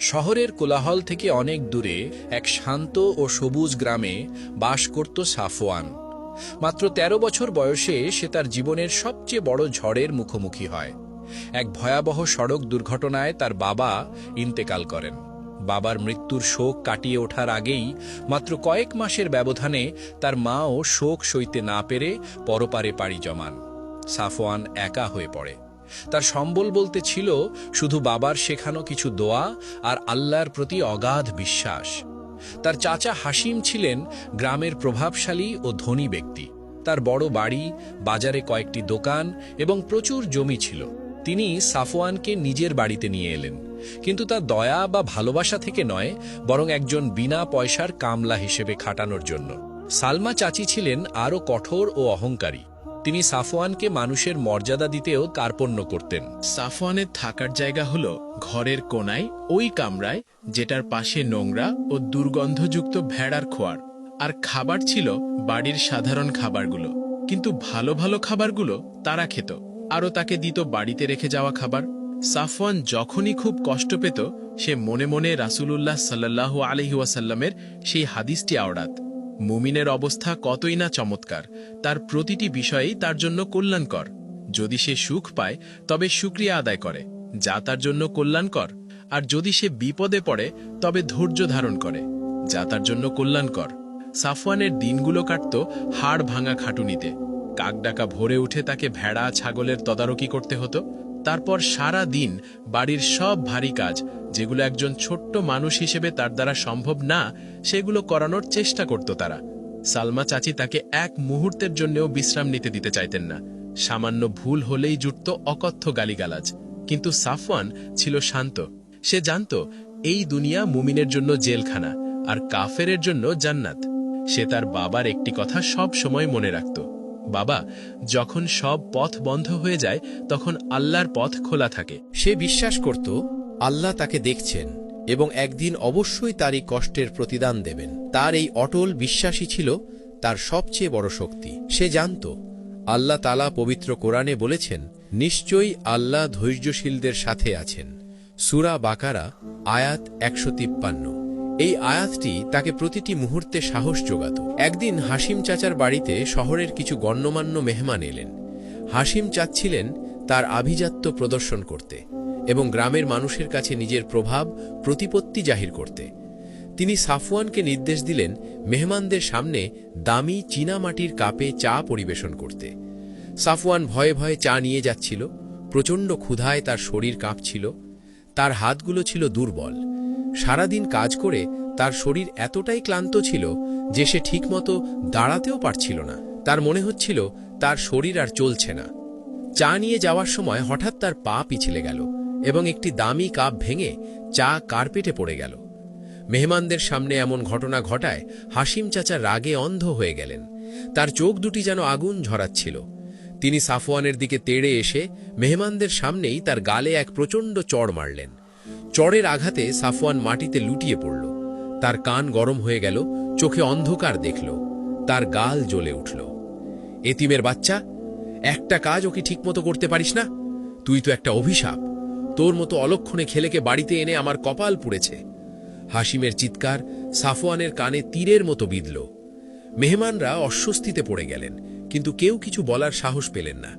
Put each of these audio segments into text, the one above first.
শহরের কোলাহল থেকে অনেক দূরে এক শান্ত ও সবুজ গ্রামে বাস করত সাফওয়ান। মাত্র ১৩ বছর বয়সে সে তার জীবনের সবচেয়ে বড় ঝড়ের মুখোমুখি হয়। এক ভয়াবহ সড়ক দুর্ঘটনায় তার বাবা ইন্তেকাল করেন। বাবার মৃত্যুর শোক কাটিয়ে ওঠার আগেই মাত্র কয়েক মাসের ব্যবধানে তার মাও শোক সইতে না পেরে পরপারে পাড়ি জমান। সাফওয়ান একা হয়ে পড়ে। তার সম্বল বলতে ছিল শুধু বাবার শেখানো কিছু দোয়া আর আল্লাহর প্রতি অগাধ বিশ্বাস। তার চাচা হাসিম ছিলেন গ্রামের প্রভাবশালী ও ধনী ব্যক্তি। তার বড় বাড়ি, বাজারে কয়েকটি দোকান এবং প্রচুর জমি ছিল। তিনি সাফওয়ানকে নিজের বাড়িতে নিয়ে এলেন, কিন্তু তার দয়া বা ভালোবাসা থেকে নয়, বরং একজন বিনা পয়সার কামলা হিসেবে খাটানোর জন্য। সালমা চাচি ছিলেন আরও কঠোর ও অহংকারী। তিনি সাফওয়ানকে মানুষের মর্যাদা দিতেও কার্পণ্য করতেন। সাফওয়ানের থাকার জায়গা হলো ঘরের কোনায় ওই কামরায়, যেটার পাশে নোংরা ও দুর্গন্ধযুক্ত ভেড়ার খোয়ার। আর খাবার ছিল বাড়ির সাধারণ খাবারগুলো, কিন্তু ভালো ভালো খাবারগুলো তারা খেত, আরও তাকে দিত বাড়িতে রেখে যাওয়া খাবার। সাফওয়ান যখনই খুব কষ্ট পেত, সে মনে মনে রাসূলুল্লাহ সাল্লাল্লাহু আলাইহি ওয়াসাল্লামের সেই হাদিসটি আওড়াত, মুমিনের অবস্থা কতই না চমৎকার, তার প্রতিটি বিষয়েই তার জন্য কল্যাণকর। যদি সে সুখ পায় তবে শুকরিয়া আদায় করে, যা তার জন্য কল্যাণকর। আর যদি সে বিপদে পড়ে তবে ধৈর্য ধারণ করে, যা তার জন্য কল্যাণকর। সাফওয়ানের দিনগুলো কাটত হাড় ভাঙা খাটুনিতে। কাকডাকা ভোরে উঠে তাকে ভেড়া ছাগলের তদারকি করতে হতো। তারপর সারা দিন বাড়ির সব ভারী কাজ, যেগুলো একজন ছোট্ট মানুষ হিসেবে তার দ্বারা সম্ভব না, সেগুলো করানোর চেষ্টা করত তারা। সালমা চাচি তাকে এক মুহূর্তের জন্যও বিশ্রাম নিতে দিতে চাইতেন না। সামান্য ভুল হলেই জুটত অকথ্য গালিগালাজ। কিন্তু সাফওয়ান ছিল শান্ত। সে জানত এই দুনিয়া মুমিনের জন্য জেলখানা, আর কাফেরের জন্য জান্নাত। সে তার বাবার একটি কথা সব সময় মনে রাখত, বাবা, যখন সব পথ বন্ধ হয়ে যায় তখন আল্লাহর পথ খোলা থাকে। সে বিশ্বাস করত আল্লাহ তাকে দেখছেন এবং একদিন অবশ্যই তারই কষ্টের প্রতিদান দেবেন। তার এই অটল বিশ্বাসই ছিল তার সবচেয়ে বড় শক্তি। সে জানত আল্লাহ তাআলা পবিত্র কোরআনে বলেছেন, নিশ্চয়ই আল্লাহ ধৈর্যশীলদের সাথে আছেন। সূরা বাকারা আয়াত ১৫৩। এই আয়াতটি তাকে প্রতিটি মুহূর্তে সাহস জোগাত। একদিন হাসিম চাচার বাড়িতে শহরের কিছু গণ্যমান্য মেহমান এলেন। হাসিম চাচ্ছিলেন তার আভিজাত্য প্রদর্শন করতে এবং গ্রামের মানুষের কাছে নিজের প্রভাব প্রতিপত্তি জাহির করতে। তিনি সাফওয়ানকে নির্দেশ দিলেন মেহমানদের সামনে দামি চীনামাটির কাপে চা পরিবেশন করতে। সাফওয়ান ভয়ে ভয়ে চা নিয়ে যাচ্ছিল। প্রচণ্ড ক্ষুধায় তার শরীর কাঁপছিল। তার হাতগুলো ছিল দুর্বল। সারাদিন কাজ করে তার শরীর এতটাই ক্লান্ত ছিল যে সে ঠিকমতো দাঁড়াতেও পারছিল না। তার মনে হচ্ছিল তার শরীর আর চলছে না। চা নিয়ে যাওয়ার সময় হঠাৎ তার পা পিছলে গেল এবং একটি দামি কাপ ভেঙে চা কার্পেটে পড়ে গেল। মেহমানদের সামনে এমন ঘটনা ঘটায় হাসিম চাচা রাগে অন্ধ হয়ে গেলেন। তার চোখ দুটি যেন আগুন ঝরাচ্ছিল। তিনি সাফওয়ানের দিকে তেড়ে এসে মেহমানদের সামনেই তার গালে এক প্রচণ্ড চড় মারলেন। চড়ের আঘাতে সাফওয়ান মাটিতে লুটিয়ে পড়ল। তার কান গরম হয়ে গেল, চোখে অন্ধকার দেখল, তার গাল জ্বলে উঠল। এতিমের বাচ্চা, একটা কাজ ওকে ঠিকমতো করতে পারিস না? তুই তো একটা অভিশাপ। তোর মতো অলক্ষণে ছেলেকে বাড়িতে এনে আমার কপাল পুড়েছে। হাসিমের চিৎকার সাফওয়ানের কানে তীরের মতো বিঁধল। মেহমানরা অস্বস্তিতে পড়ে গেলেন, কিন্তু কেউ কিছু বলার সাহস পেলেন না।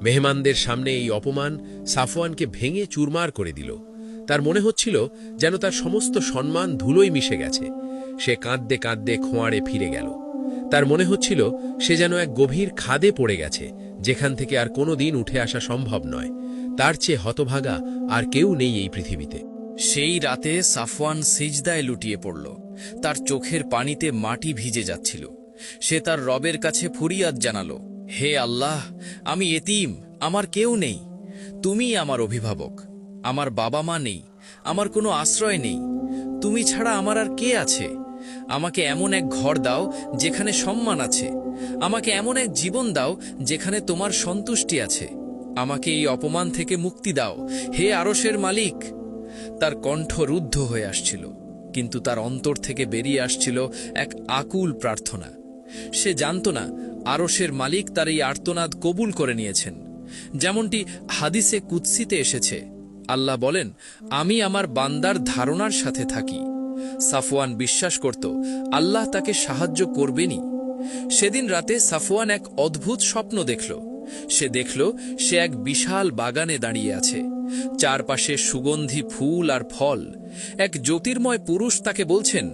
মেহমানদের সামনে এই অপমান সাফওয়ানকে ভেঙে চুরমার করে দিল। তার মনে হচ্ছিল যেন তার সমস্ত সম্মান ধুলোয় মিশে গেছে। সে কাঁদতে কাঁদতে খোঁয়াড়ে ফিরে গেল। তার মনে হচ্ছিল সে যেন এক গভীর খাদে পড়ে গেছে, যেখান থেকে আর কোনো দিন উঠে আসা সম্ভব নয়। তার চেয়ে হতভাগা আর কেউ নেই এই পৃথিবীতে। সেই রাতে সাফওয়ান সিজদায় লুটিয়ে পড়ল। তার চোখের পানিতে মাটি ভিজে যাচ্ছিল। সে তার রবের কাছে ফরিয়াদ জানালো, হে আল্লাহ, আমি এতিম, আমার কেউ নেই। তুমিই আমার অভিভাবক। আমার বাবা মা নেই, আমার কোনো আশ্রয় নেই। তুমি ছাড়া আমার আর কে আছে? আমাকে এমন এক ঘর দাও যেখানে সম্মান আছে। আমাকে এমন এক জীবন দাও যেখানে তোমার সন্তুষ্টি আছে। আমাকে এই অপমান থেকে মুক্তি দাও, হে আরশের মালিক। তার কণ্ঠ রুদ্ধ হয়ে আসছিল, কিন্তু তার অন্তর থেকে বেরিয়ে আসছিল এক আকুল প্রার্থনা। সে জানত না আরশের মালিক তার এই আর্তনাদ কবুল করে নিয়েছেন। যেমনটি হাদিসে কুদসিতে এসেছে, আল্লাহ বলেন, আমি আমার বান্দার ধারণার সাথে থাকি। সাফওয়ান বিশ্বাস করত আল্লাহ তাকে সাহায্য করবেনই। সেদিন রাতে সাফওয়ান এক অদ্ভুত স্বপ্ন দেখল। সে দেখল সে এক বিশাল বাগানে দাঁড়িয়ে আছে, চারপাশে সুগন্ধি ফুল আর ফল। এক জ্যোতির্ময় পুরুষ তাকে বলছেন,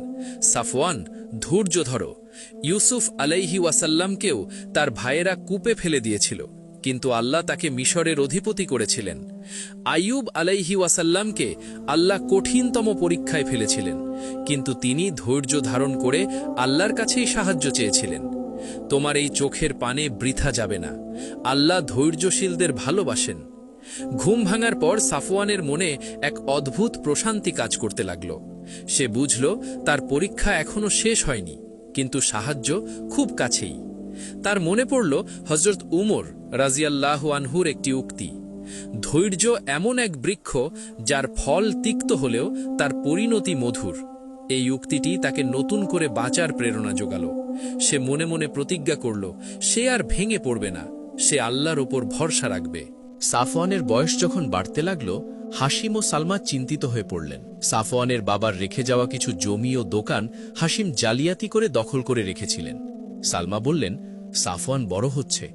সাফওয়ান, ধৈর্য ধরো। ইউসুফ আলাইহি ওয়াসাল্লামকেও তার ভাইয়েরা কূপে ফেলে দিয়েছিল, কিন্তু আল্লাহ তাকে মিশরের অধিপতি করেছিলেন। আইয়ুব আলাইহি ওয়াসাল্লামকে আল্লাহ কঠিনতম পরীক্ষায় ফেলেছিলেন, কিন্তু তিনি ধৈর্য ধারণ করে আল্লাহর কাছেই সাহায্য চেয়েছিলেন। তোমার এই চোখের পানে বৃথা যাবে না। আল্লাহ ধৈর্যশীলদের ভালোবাসেন। ঘুম ভাঙার পর সাফওয়ানের মনে এক অদ্ভুত প্রশান্তি কাজ করতে লাগল। সে বুঝল তার পরীক্ষা এখনো শেষ হয়নি, কিন্তু সাহায্য খুব কাছেই। তার মনে পড়ল হযরত উমর রাজিয়াল্লাহু আনহুর একটি উক্তি, ধৈর্য এমন এক বৃক্ষ যার ফল তিক্ত হলেও তার পরিণতি মধুর। এই উক্তিটি তাকে নতুন করে বাঁচার প্রেরণা জোগাল। সে মনে মনে প্রতিজ্ঞা করল সে আর ভেঙে পড়বে না, সে আল্লাহর ওপর ভরসা রাখবে। সাফওয়ানের বয়স যখন বাড়তে লাগল, হাসিম ও সালমা চিন্তিত হয়ে পড়লেন। সাফওয়ানের বাবার রেখে যাওয়া কিছু জমি ও দোকান হাসিম জালিয়াতি করে দখল করে রেখেছিলেন। সালমা বললেন, সাফওয়ান বড় হচ্ছে,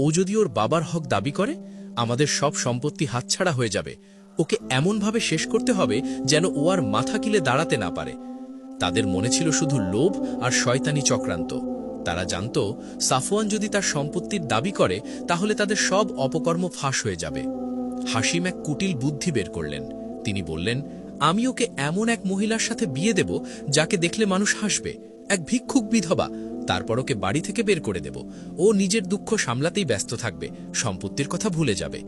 ও যদি ওর বাবার হক দাবি করে, আমাদের সব সম্পত্তি হাতছাড়া হয়ে যাবে। ওকে এমনভাবে শেষ করতে হবে যেন ও আর মাথা কিলে দাঁড়াতে না পারে। তাদের মনে ছিল শুধু লোভ আর শয়তানি চক্রান্ত। তারা জানত সাফওয়ান যদি তার সম্পত্তির দাবি করে তাহলে তাদের সব অপকর্ম ফাঁস হয়ে যাবে। হাসিম এক কুটিল বুদ্ধি বের করলেন। তিনি বললেন, আমি ওকে এমন এক মহিলার সাথে বিয়ে দেব যাকে দেখলে মানুষ হাসবে, এক ভিক্ষুক বিধবা। তারপর ওকে বাড়ি থেকে বের করে দেব। ও নিজের দুঃখ সামলাতেই ব্যস্ত থাকবে, সম্পত্তির কথা ভুলে যাবে।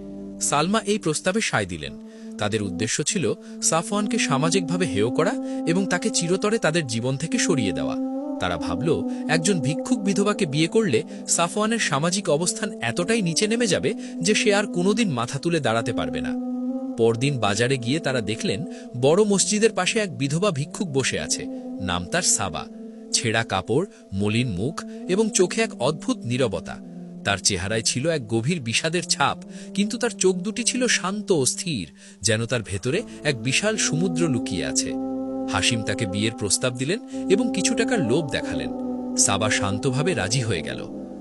সালমা এই প্রস্তাবে সায় দিলেন। তাদের উদ্দেশ্য ছিল সাফওয়ানকে সামাজিকভাবে হেয় করা এবং তাকে চিরতরে তাদের জীবন থেকে সরিয়ে দেওয়া। তারা ভাবল, একজন ভিক্ষুক বিধবাকে বিয়ে করলে সাফওয়ানের সামাজিক অবস্থান এতটাই নিচে নেমে যাবে যে সে আর কোনোদিন মাথা তুলে দাঁড়াতে পারবে না। পরদিন বাজারে গিয়ে তারা দেখলেন বড় মসজিদের পাশে এক বিধবা ভিক্ষুক বসে আছে। নাম তার সাবা। ছেঁড়া কাপড়, মলিন মুখ এবং চোখে এক অদ্ভুত নীরবতা। তার চেহারায় ছিল এক গভীর বিষাদের ছাপ, কিন্তু তার চোখ দুটি ছিল শান্ত ও স্থির, যেন তার ভেতরে এক বিশাল সমুদ্র লুকিয়ে আছে। হাসিম তাকে বিয়ের প্রস্তাব দিলেন এবং কিছু টাকার লোভ দেখালেন। সাবা শান্তভাবে রাজি হয়ে গেল।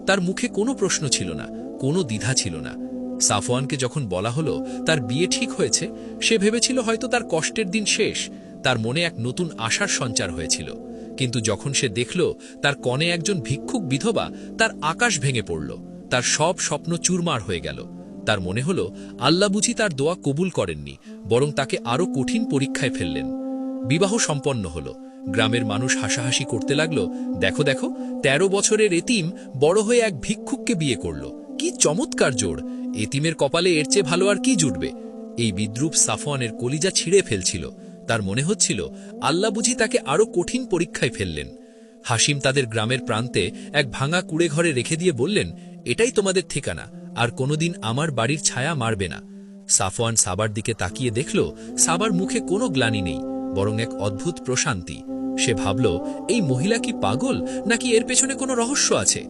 তার মুখে কোনো প্রশ্ন ছিল না, কোনো দ্বিধা ছিল না। সাফওয়ানকে যখন বলা হলো তার বিয়ে ঠিক হয়েছে, সে ভেবেছিল হয়তো তার কষ্টের দিন শেষ। তার মনে এক নতুন আশার সঞ্চার হয়েছিল। কিন্তু যখন সে দেখল তার কনে একজন ভিক্ষুক বিধবা, তার আকাশ ভেঙে পড়ল। তার সব স্বপ্ন চুরমার হয়ে গেল। তার মনে হল আল্লাহ বুঝি তার দোয়া কবুল করেননি, বরং তাকে আরও কঠিন পরীক্ষায় ফেললেন। বিবাহ সম্পন্ন হল। গ্রামের মানুষ হাসাহাসি করতে লাগল, দেখো দেখো, ১৩ বছরের এতিম বড় হয়ে এক ভিক্ষুককে বিয়ে করল। কি চমৎকার জোড়! এতিমের কপালে এর চেয়ে ভালো আর কি জুটবে? এই বিদ্রূপ সাফওয়ানের কলিজা ছিঁড়ে ফেলছিল। তার মনে হচ্ছিল আল্লাহ বুঝি তাকে আরও কঠিন পরীক্ষায় ফেললেন। হাসিম তাদের গ্রামের প্রান্তে এক ভাঙা কুড়ে ঘরে রেখে দিয়ে বললেন, এটাই তোমাদের ঠিকানা, আর কোনোদিন আমার বাড়ির ছায়া মারবে না। সাফওয়ান সাবার দিকে তাকিয়ে দেখল সাবার মুখে কোনো গ্লানি নেই, বরং এক অদ্ভুত প্রশান্তি। সে ভাবল, এই মহিলা কি পাগল, নাকি এর পেছনে কোনো রহস্য আছে?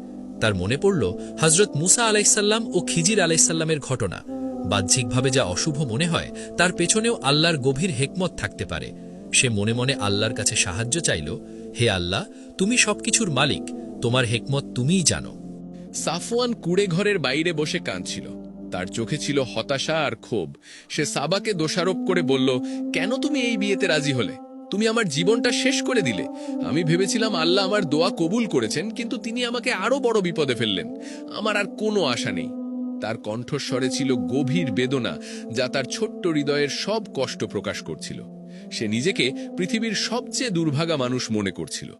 তার মনে পড়ল হযরত মুসা আলাইসাল্লাম ও খিজির আলাইসাল্লামের ঘটনা। বাহ্যিকভাবে যা অশুভ মনে হয় তার পেছনেও আল্লাহর গভীর হেকমত থাকতে পারে। সে মনে মনে আল্লাহর কাছে সাহায্য চাইল, হে আল্লাহ, তুমি সবকিছুর মালিক, তোমার হেকমত তুমিই জানো। সাফওয়ান কুড়ে ঘরের বাইরে বসে কাঁদছিল। তার চোখে ছিল হতাশা আর ক্ষোভ। সে সাবাকে দোষারোপ করে বলল, কেন তুমি এই বিয়েতে রাজি হলে? তুমি আমার জীবনটা শেষ করে দিলে। আমি ভেবেছিলাম আল্লাহ আমার দোয়া কবুল করেছেন, কিন্তু তিনি আমাকে আরো বড় বিপদে ফেললেন। আমার আর কোনো আশা নেই। তার কণ্ঠস্বরে ছিল গভীর বেদনা, যা তার ছোট্ট হৃদয়ের সব কষ্ট প্রকাশ করছিল। সে নিজেকে পৃথিবীর সবচেয়ে দুর্ভাগা মানুষ মনে করছিল।